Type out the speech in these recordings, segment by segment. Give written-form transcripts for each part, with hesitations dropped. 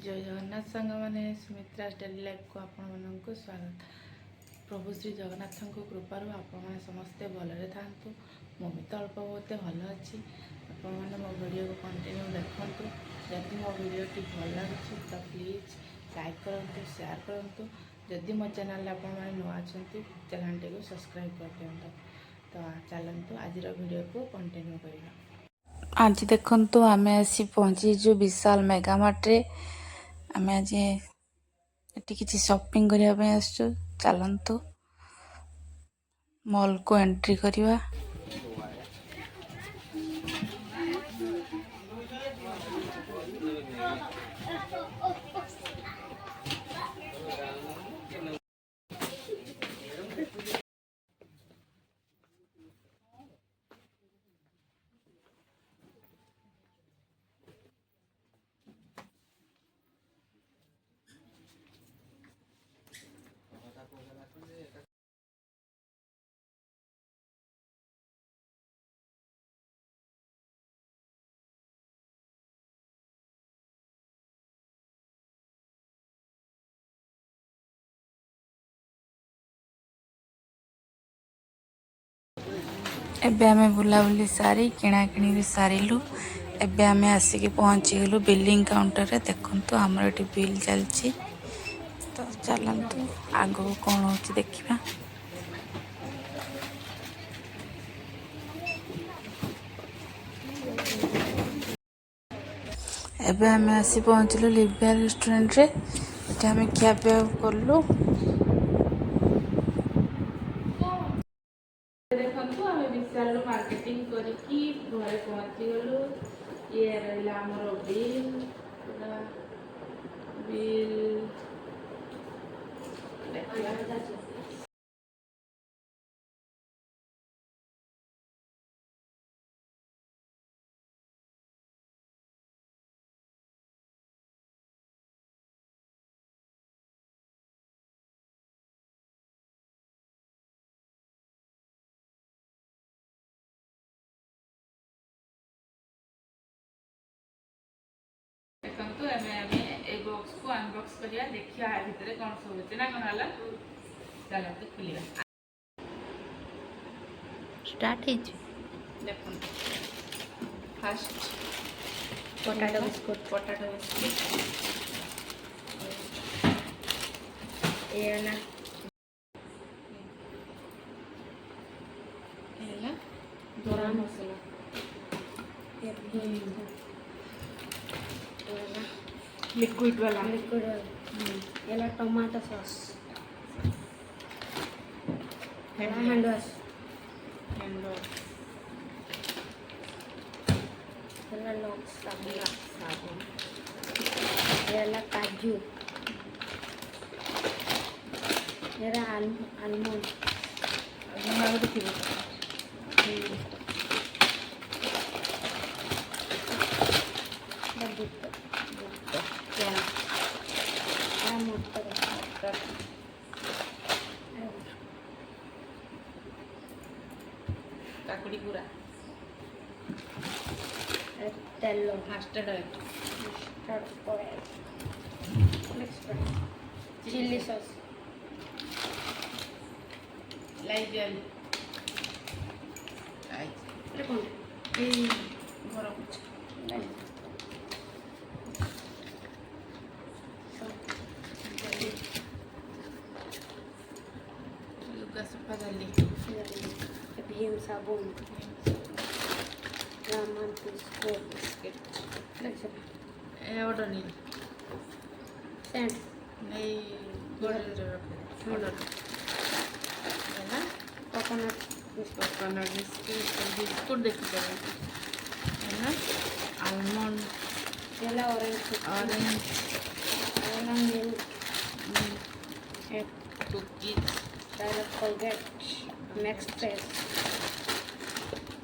जय जगन्नाथ सांग मैंने सुमित्रा डेली लाइफ को आपण को स्वागत। प्रभु श्री जगन्नाथ कृपार आपण समस्ते भलरे था। मुझे तो अल्प बहुत भल अच्छी। आपने मो वीडियो को कंटिन्यू देखु। जदि मो वीडियोटी भल लगे तो प्लीज लाइक करूँ, शेयर करूँ। जदि मो चैनल आपण नुआ चैनल टी सब्सक्राइब कर दिखाँ। तो चलतु आज वीडियो को कंटिन्यू करवा। आज देखु आम आसी पहुँचीजु विशाल मेगामार्ट रे। आम आज किसी शॉपिंग करने आसचु। चलतु मॉल को एंट्री करवा। एबे आमे बुलाबुली सारी किणाकिणी भी सारिलु। एबे आमे आसिक पहुँची गलु बिलिंग काउंटर रे। देखंतु हमर एटी बिल चलची। तो चलंतु आगो कौन होची देखिबा। एबे आमे आसी पहुँचलु लिविया रेस्टोरेंट रे। एटा आमे खिया पिया करलु। देखंतु आमे विशाल मार्केटिंग करिकी घरे पहुँची गलु। ये रहला हमर बिल देखंतु एमे ए बॉक्स को अनबॉक्स करिया। देखिया आ भितरे कोन सब होचे ना कोन हला। चलो तो खुलिया स्टार्ट हिच। देखंतु फर्स्ट पोटैटो बिस्कुट ये ना एला गरम मसाला लिक्विड वाला ये टमाटो सॉस हैंड वॉश साबुन ये काजू ये आलमंड काकुड़ी पूरा तेल mustard oil chilli sauce Lizol लुगा सफा जल्दी भीम साबुन रामन बिस्किट ऑर्डर नहीं सेंड नहीं ऑर्डर है कोकोनट बिस्कुट देखी है ना आलमंड ये orange cookies Colgate max fresh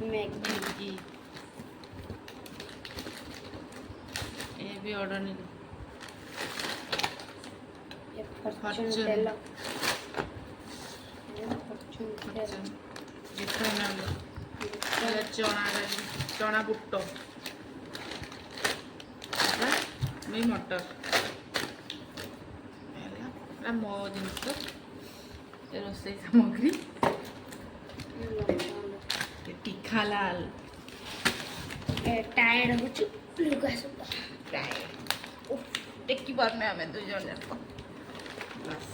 Maggi ये भी ऑर्डर नहीं। ये फॉर्च्यून चना बुट्टो କଶ୍ମୀରୀ ମଟର ହେଲା ଏଇଟା ମୋ ଜିନିଷ ରୋଷେଇ ସାମଗ୍ରୀ तीखा लाल टायर्ड हो लुगा सब टायर्ड टेकी पारने हमें 2 जन जाक बस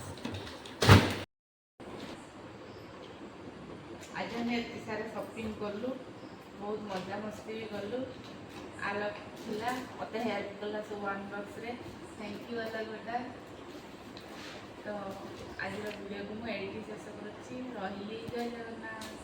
आज हम एत सारे शॉपिंग कलु बहुत मजा मस्ती भी कलु आलोक थिला मते हेल्प कला सब अनबॉक्स रे थैंक यू आलोक बेटा तो आज वीडियो को मुझे एडिट शेष करुच्ची रही जय जगन्नाथ।